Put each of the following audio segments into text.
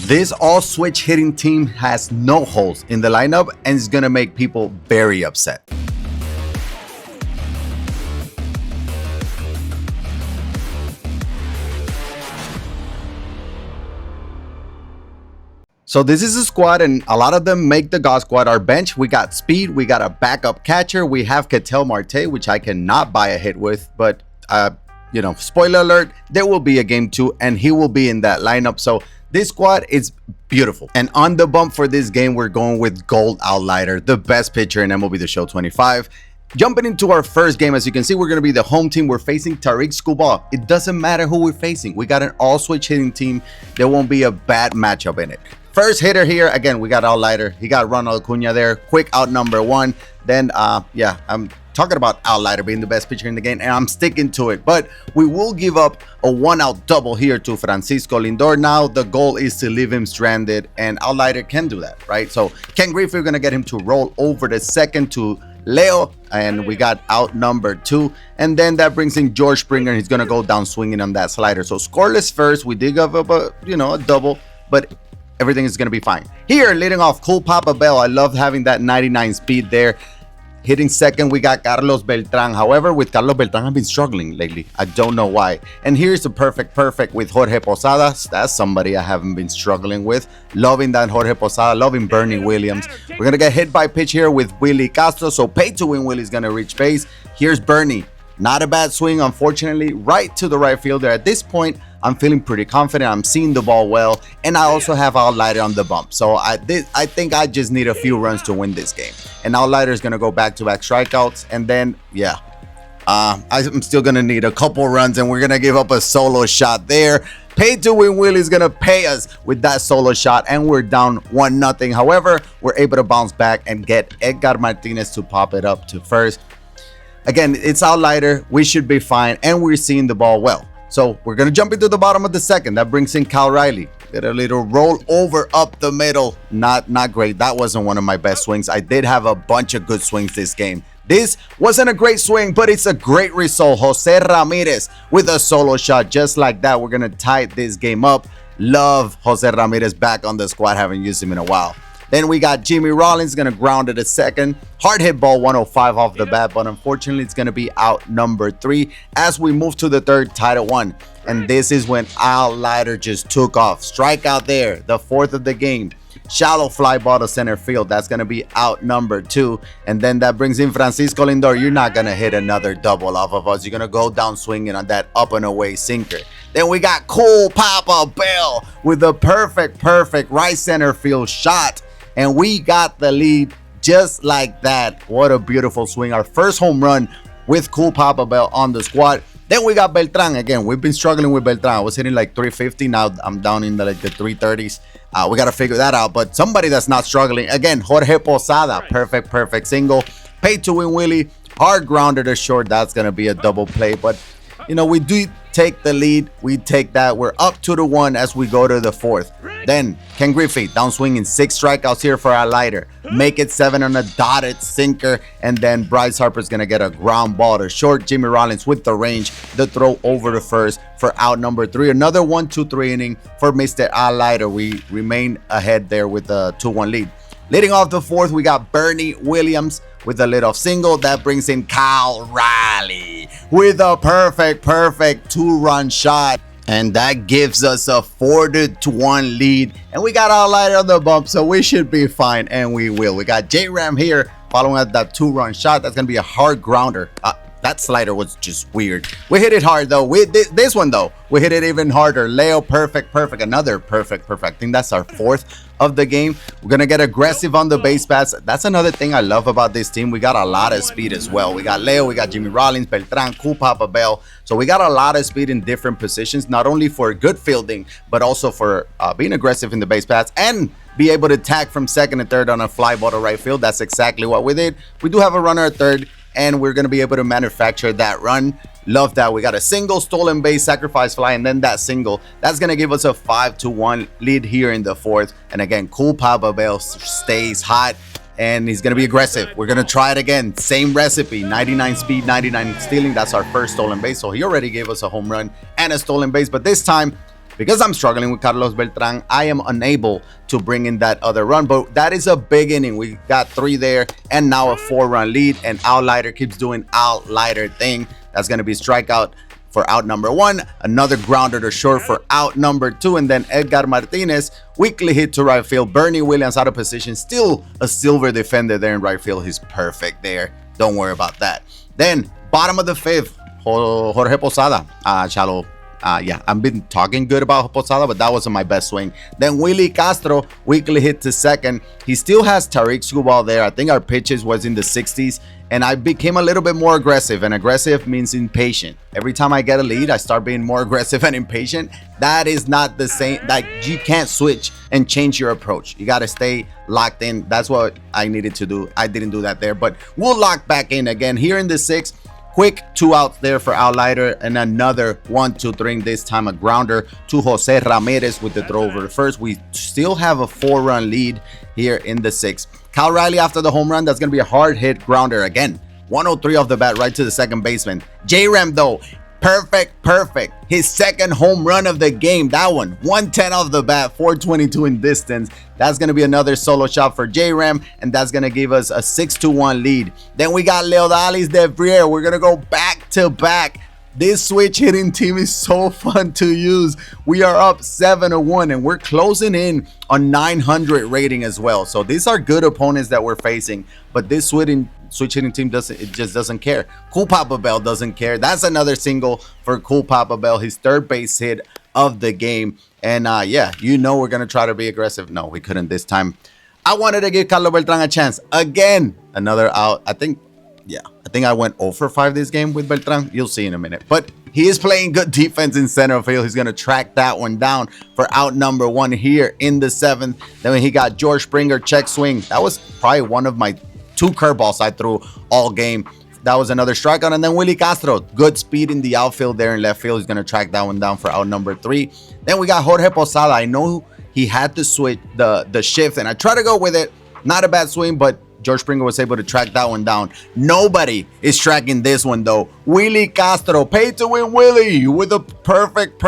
This all switch hitting team has no holes in the lineup and is going to make people very upset. So this is a squad, and a lot of them make the Godsquad. Our bench, we got speed, we got a backup catcher, we have Ketel Marte, which I cannot buy a hit with, but spoiler alert, there will be a game 2 and he will be in that lineup. So this squad is beautiful. And on the bump for this game, we're going with Gold Outlighter, the best pitcher in MLB The Show 25. Jumping into our first game, as you can see, we're going to be the home team. We're facing Tariq Skubal. It doesn't matter who we're facing. We got an all switch hitting team. There won't be a bad matchup in it. First hitter here, again, we got Outlighter. He got Ronald Acuna there. Quick out number 1. Then, I'm talking about Outlighter being the best pitcher in the game, and I'm sticking to it. But we will give up a 1-out double here to Francisco Lindor. Now the goal is to leave him stranded, and Outlighter can do that, right? So Ken Griffey, we're going to get him to roll over the second to Leo, and we got out number 2. And then that brings in George Springer. He's going to go down swinging on that slider. So scoreless first. We did give up a double, but everything is going to be fine. Here, leading off, Cool Papa Bell. I love having that 99 speed there. Hitting second, we got Carlos Beltran. However, with Carlos Beltran, I've been struggling lately. I don't know why. And here's the perfect with Jorge Posadas. That's somebody I haven't been struggling with. Loving that Jorge Posada. Loving Bernie Williams. We're going to get hit by pitch here with Willie Castro. So pay to win Willie's going to reach base. Here's Bernie. Not a bad swing, unfortunately, right to the right fielder. At this point, I'm feeling pretty confident. I'm seeing the ball well, and I also have Outlighter on the bump. So I think I just need a few runs to win this game. And Outlighter is going to go back-to-back strikeouts, and then, I'm still going to need a couple runs, and we're going to give up a solo shot there. Pay to win Willie is going to pay us with that solo shot, and we're down 1-0. However, we're able to bounce back and get Edgar Martinez to pop it up to first. Again, it's Outlighter. We should be fine, and we're seeing the ball well. So we're going to jump into the bottom of the second. That brings in Cal Riley. Get a little roll over up the middle. Not great. That wasn't one of my best swings. I did have a bunch of good swings this game. This wasn't a great swing, but it's a great result. Jose Ramirez with a solo shot. Just like that, we're going to tie this game up. Love Jose Ramirez back on the squad. Haven't used him in a while. Then we got Jimmy Rollins going to ground it a second. Hard hit ball 105 off the bat, but unfortunately it's going to be out number 3 as we move to the third, tied at 1. And this is when Outlighter just took off. Strikeout there, the 4th of the game. Shallow fly ball to center field. That's going to be out number 2. And then that brings in Francisco Lindor. You're not going to hit another double off of us. You're going to go down swinging on that up and away sinker. Then we got Cool Papa Bell with the perfect right center field shot. And we got the lead just like that. What a beautiful swing. Our first home run with Cool Papa Bell on the squad. Then we got Beltran. Again, we've been struggling with Beltran. I was hitting like 350. Now I'm down in the 330s. We got to figure that out. But somebody that's not struggling. Again, Jorge Posada. Perfect single. Pay to win Willie. Hard grounder to short. That's going to be a double play. But, we do take the lead. We take that. We're up 2-1 as we go to the 4th. Then Ken Griffey down swinging 6 strikeouts here for Outlighter. Make it 7 on a dotted sinker. And then Bryce Harper's going to get a ground ball to short. Jimmy Rollins with the range. The throw over to first for out number 3. Another 1-2-3 inning for Mr. Outlighter. We remain ahead there with a 2-1 lead. Leading off the 4th, we got Bernie Williams with a leadoff single. That brings in Cal Riley with a perfect 2-run shot. And that gives us a 4-1 lead. And we got Outlighter on the bump, so we should be fine, and we will. We got J-Ram here following up that 2-run shot. That's going to be a hard grounder. That slider was just weird. We hit it hard, though. This one, though, we hit it even harder. Leo, perfect. Another perfect. I think that's our 4th of the game. We're going to get aggressive on the base paths. That's another thing I love about this team. We got a lot of speed as well. We got Leo, we got Jimmy Rollins, Beltran, Cool Papa Bell. So we got a lot of speed in different positions, not only for good fielding, but also for being aggressive in the base paths and be able to tag from second and third on a fly ball to right field. That's exactly what we did. We do have a runner at third, and we're going to be able to manufacture that run. Love that. We got a single, stolen base, sacrifice fly, and then that single. That's going to give us a 5-1 lead here in the 4th. And again, Cool Papa Bell stays hot, and he's going to be aggressive. We're going to try it again. Same recipe, 99 speed, 99 stealing. That's our first stolen base. So he already gave us a home run and a stolen base. But this time, because I'm struggling with Carlos Beltran, I am unable to bring in that other run. But that is a big inning. We got 3 there and now a 4-run lead, and Outlighter keeps doing Outlighter thing. That's going to be strikeout for out number 1, another grounder to short for out number 2, and then Edgar Martinez, weakly hit to right field. Bernie Williams out of position, still a silver defender there in right field. He's perfect there. Don't worry about that. Then bottom of the 5th, Jorge Posada, shallow. Yeah, I've been talking good about Posada, but that wasn't my best swing. Then Willie Castro, weakly hit to second. He still has Tariq Skubal there. I think our pitches was in the 60s, and I became a little bit more aggressive, and aggressive means impatient. Every time I get a lead, I start being more aggressive and impatient. That is not the same. Like, you can't switch and change your approach. You got to stay locked in. That's what I needed to do. I didn't do that there, but we'll lock back in again here in the 6th. Quick 2 outs there for Outlighter, and another 1-2-3, this time a grounder to Jose Ramirez with the throw over the first. We still have a 4-run lead here in the 6th. Cal Riley after the home run, that's going to be a hard hit grounder again. 103 off the bat right to the second baseman. J-Ram though, perfect. His second home run of the game. That one, 110 off the bat, 422 in distance. That's going to be another solo shot for J-Ram, and that's going to give us a 6-1 lead. Then we got Leodalis Devrier. We're going to go back to back. This switch hitting team is so fun to use. We are up 7-1, and we're closing in on 900 rating as well. So these are good opponents that we're facing, but this switch hitting team just doesn't care. Cool Papa Bell doesn't care. That's another single for Cool Papa Bell, his 3rd base hit of the game. And yeah, you know we're gonna try to be aggressive. No, we couldn't this time. I wanted to give Carlos Beltran a chance again. Another out. I think I went 0 for 5 this game with Beltran. You'll see in a minute. But he is playing good defense in center field. He's going to track that one down for out number 1 here in the 7th. Then when he got George Springer check swing. That was probably one of my 2 curveballs I threw all game. That was another strikeout. And then Willie Castro, good speed in the outfield there in left field. He's going to track that one down for out number 3. Then we got Jorge Posada. I know he had to switch the shift, and I tried to go with it. Not a bad swing, but George Springer was able to track that one down. Nobody is tracking this one though. Willie Castro, paid to win Willie with a perfect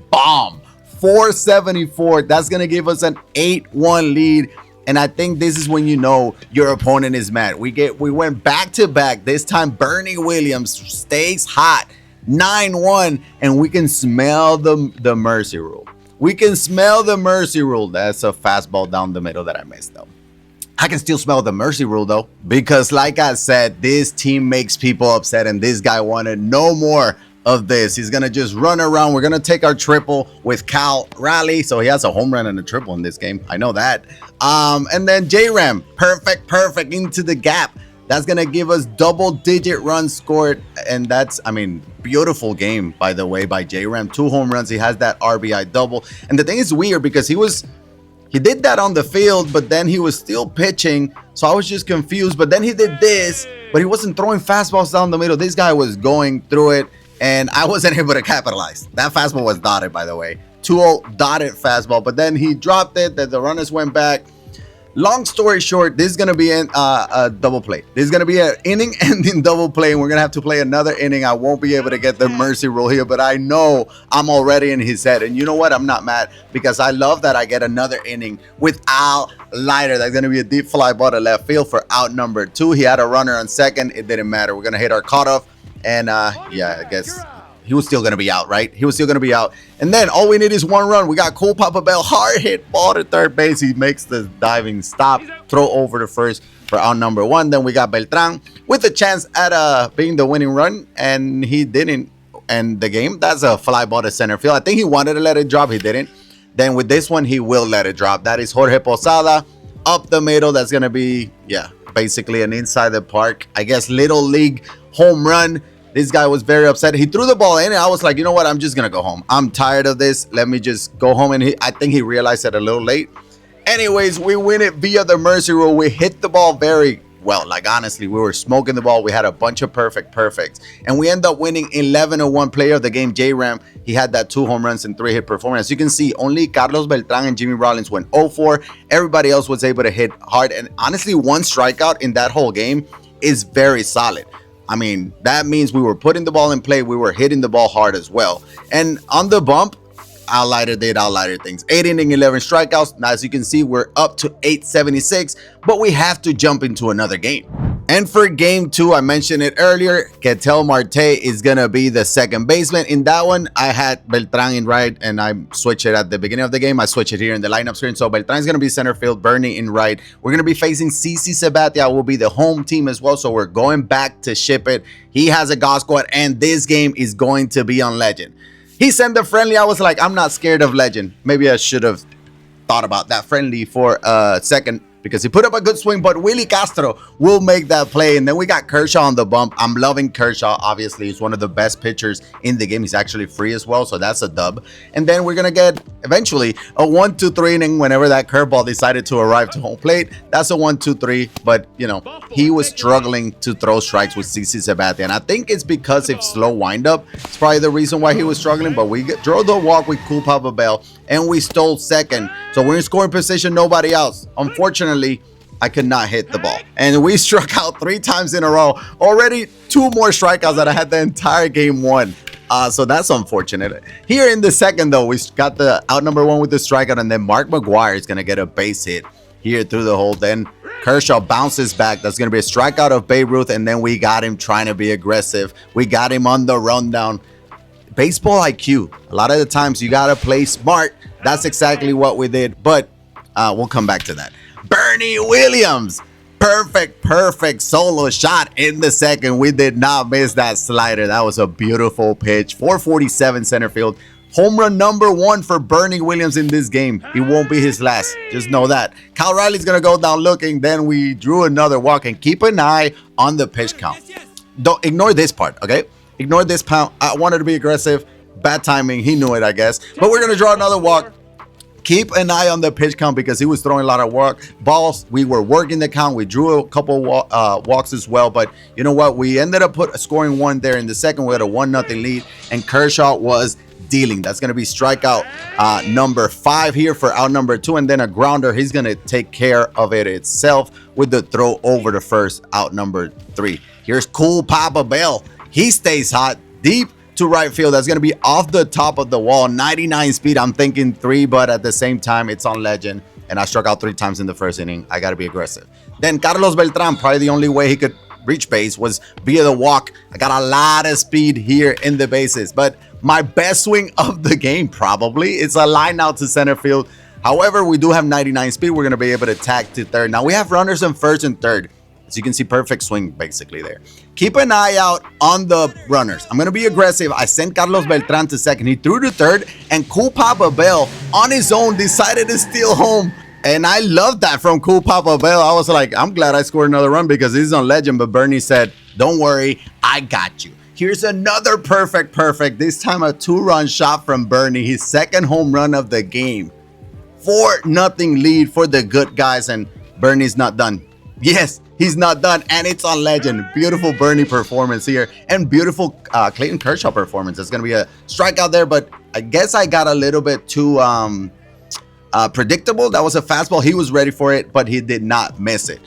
bomb. 474. That's going to give us an 8-1 lead. And I think this is when you know your opponent is mad. We went back to back. This time Bernie Williams stays hot. 9-1, and we can smell the mercy rule. We can smell the mercy rule. That's a fastball down the middle that I missed though. I can still smell the mercy rule though, because like I said, this team makes people upset, and this guy wanted no more of this. He's gonna just run around. We're gonna take our triple with Cal Riley, so he has a home run and a triple in this game. I know that. And then J-Ram, perfect into the gap. That's gonna give us double-digit runs scored, and that's, I mean, beautiful game by the way by J-Ram. 2 home runs. He has that RBI double, and the thing is weird because he did that on the field, but then he was still pitching, so I was just confused. But then he did this, but he wasn't throwing fastballs down the middle. This guy was going through it, and I wasn't able to capitalize. That fastball was dotted, by the way. 2-0 dotted fastball, but then he dropped it. Then the runners went back. Long story short, this is going to be a double play. This is going to be an inning-ending double play, and we're going to have to play another inning. I won't be able to get the mercy rule here, but I know I'm already in his head. And you know what? I'm not mad, because I love that I get another inning with Al Leiter. That's going to be a deep fly ball to left field for out number 2. He had a runner on second. It didn't matter. We're going to hit our cutoff, and yeah, I guess he was still going to be out, right? He was still going to be out. And then all we need is 1 run. We got Cool Papa Bell, hard hit ball to third base. He makes the diving stop, throw over to first for out number 1. Then we got Beltran with a chance at being the winning run, and he didn't end the game. That's a fly ball to center field. I think he wanted to let it drop. He didn't. Then with this one, he will let it drop. That is Jorge Posada up the middle. That's going to be, yeah, basically an inside the park, I guess, little league home run. This guy was very upset. He threw the ball in, and I was like, you know what? I'm just going to go home. I'm tired of this. Let me just go home. And I think he realized it a little late. Anyways, we win it via the mercy rule. We hit the ball very well. Like, honestly, we were smoking the ball. We had a bunch of perfects. And we end up winning 11-1. Player of the game, J-Ram. He had that 2 home runs and 3 hit performance. As you can see, only Carlos Beltran and Jimmy Rollins went 0-4. Everybody else was able to hit hard. And honestly, 1 strikeout in that whole game is very solid. I mean, that means we were putting the ball in play. We were hitting the ball hard as well. And on the bump, outlighted things. 8 inning, 11 strikeouts. Now, as you can see, we're up to 876, but we have to jump into another game. And for game 2, I mentioned it earlier, Ketel Marte is going to be the second baseman. In that one, I had Beltran in right, and I switched it at the beginning of the game. I switched it here in the lineup screen. So Beltran is going to be center field, Bernie in right. We're going to be facing CC Sabathia, will be the home team as well. So we're going back to ship it. He has a Godsquad, and this game is going to be on Legend. He sent the friendly. I was like, I'm not scared of Legend. Maybe I should have thought about that friendly for a second, because he put up a good swing, but Willie Castro will make that play. And then we got Kershaw on the bump. I'm loving Kershaw. Obviously, he's one of the best pitchers in the game. He's actually free as well, so that's a dub. And then we're going to get, eventually, a 1-2-3 inning whenever that curveball decided to arrive to home plate. That's a 1-2-3, but, you know, he was struggling to throw strikes with CC Sabathia. And I think it's because of slow windup. It's probably the reason why he was struggling, but we drew the walk with Cool Papa Bell, and we stole second. So we're in scoring position, nobody else. Unfortunately, I could not hit the ball. And we struck out 3 times in a row. Already 2 more strikeouts that I had the entire game 1. So that's unfortunate. Here in the second, though, we got the out number 1 with the strikeout, and then Mark McGwire is going to get a base hit here through the hole. Then Kershaw bounces back. That's going to be a strikeout of Babe Ruth, and then we got him trying to be aggressive. We got him on the rundown. Baseball IQ. A lot of the times you got to play smart. That's exactly what we did, but we'll come back to that. Bernie Williams. Perfect solo shot in the second. We did not miss that slider. That was a beautiful pitch. 447 center field. Home run number 1 for Bernie Williams in this game. It won't be his last. Just know that. Kyle Riley's going to go down looking. Then we drew another walk, and keep an eye on the pitch count. Don't ignore this part, okay? Ignore this pound. I wanted to be aggressive. Bad timing. He knew it, I guess. But we're going to draw another walk. Keep an eye on the pitch count, because he was throwing a lot of balls. We were working the count. We drew a couple walks as well. But you know what? We ended up scoring 1 there in the second. We had a 1-0 lead, and Kershaw was dealing. That's going to be strikeout number 5 here for out number 2. And then a grounder. He's going to take care of it itself with the throw over the first, out number 3. Here's Cool Papa Bell. He stays hot, deep to right field. That's going to be off the top of the wall. 99 speed. I'm thinking 3, but at the same time, it's on Legend. And I struck out 3 times in the first inning. I got to be aggressive. Then Carlos Beltran, probably the only way he could reach base was via the walk. I got a lot of speed here in the bases. But my best swing of the game, probably, it's a line out to center field. However, we do have 99 speed. We're going to be able to tag to third. Now, we have runners in first and third. As you can see, perfect swing basically there. Keep an eye out on the runners. I'm going to be aggressive. I sent Carlos Beltran to second. He threw to third, and Cool Papa Bell on his own decided to steal home. And I love that from Cool Papa Bell. I was like, I'm glad I scored another run, because he's on Legend. But Bernie said, don't worry, I got you. Here's another perfect. This time a 2-run shot from Bernie. His second home run of the game. 4-0 lead for the good guys, and Bernie's not done. Yes, he's not done, and it's on Legend. Beautiful Bernie performance here, and beautiful Clayton Kershaw performance. It's going to be a strikeout there, but I guess I got a little bit too predictable. That was a fastball. He was ready for it, but he did not miss it.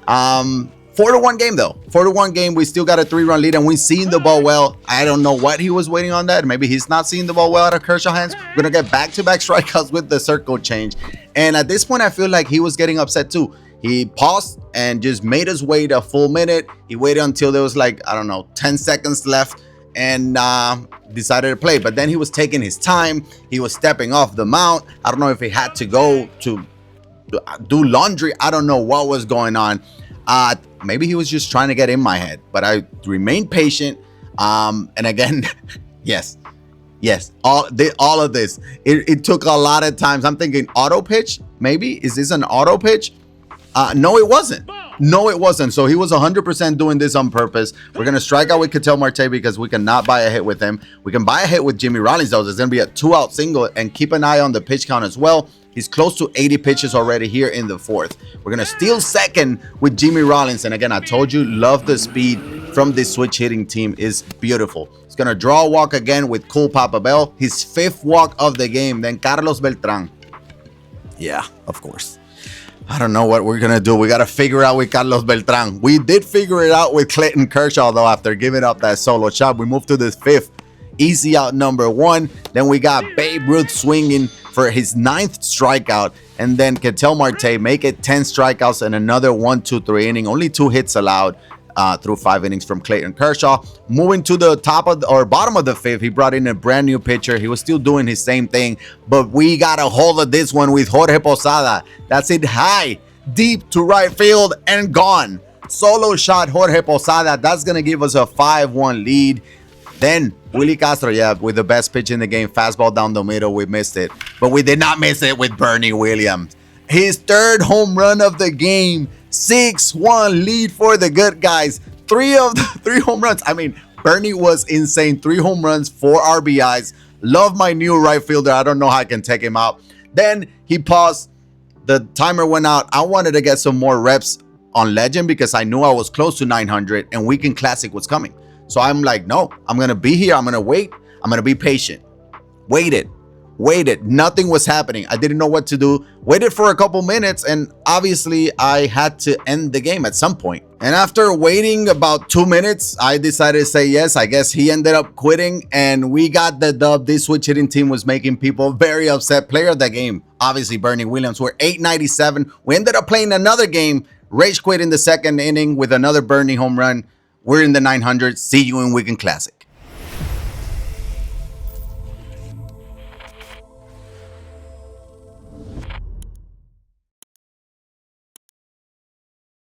4-1 game, though. 4-1 game. We still got a 3-run lead, and we seen the ball well. I don't know what he was waiting on that. Maybe he's not seeing the ball well out of Kershaw's hands. We're going to get back-to-back strikeouts with the circle change. And at this point, I feel like he was getting upset, too. He paused and just made us wait a full minute. He waited until there was like, I don't know, 10 seconds left, and decided to play. But then he was taking his time. He was stepping off the mound. I don't know if he had to go to do laundry. I don't know what was going on. Maybe he was just trying to get in my head. But I remained patient. And again, yes, all of this. It took a lot of times. I'm thinking auto pitch. Maybe is this an auto pitch? No, it wasn't. So he was 100% doing this on purpose. We're going to strike out with Ketel Marte because we cannot buy a hit with him. We can buy a hit with Jimmy Rollins, though. There's going to be a 2-out single, and keep an eye on the pitch count as well. He's close to 80 pitches already here in the 4th. We're going to steal second with Jimmy Rollins. And again, I told you, love the speed from this switch hitting team. Is beautiful. He's going to draw a walk again with Cool Papa Bell. His 5th walk of the game. Then Carlos Beltran. Yeah, of course. I don't know what we're going to do. We got to figure out with Carlos Beltran. We did figure it out with Clayton Kershaw, though, after giving up that solo shot. We moved to the 5th easy out number 1. Then we got Babe Ruth swinging for his 9th strikeout, and then Ketel Marte make it 10 strikeouts and another 1-2-3 inning. Only 2 hits allowed through 5 innings from Clayton Kershaw. Moving to the top of or bottom of the 5th, he brought in a brand new pitcher. He was still doing his same thing, but we got a hold of this one with Jorge Posada. That's it, high, deep to right field and gone. Solo shot Jorge Posada. That's gonna give us a 5-1 lead. Then Willie Castro, yeah, with the best pitch in the game, fastball down the middle. We missed it, but we did not miss it with Bernie Williams. His 3rd home run of the game. 6-1 lead for the good guys. 3 of the 3 home runs. I mean, Bernie was insane. 3 home runs, 4 RBIs. Love my new right fielder. I don't know how I can take him out. Then he paused. The timer went out. I wanted to get some more reps on Legend because I knew I was close to 900 and Weekend Classic was coming. So I'm like, no, I'm going to be here. I'm going to wait. I'm going to be patient. Waited. Nothing was happening. I didn't know what to do. Waited for a couple minutes, and obviously I had to end the game at some point. And after waiting about 2 minutes, I decided to say yes. I guess he ended up quitting, and we got the dub. This switch hitting team was making people very upset. Player of the game, obviously Bernie Williams. We're 897. We ended up playing another game. Rage quit in the 2nd inning with another Bernie home run. We're in the 900s. See you in Weekend Classic.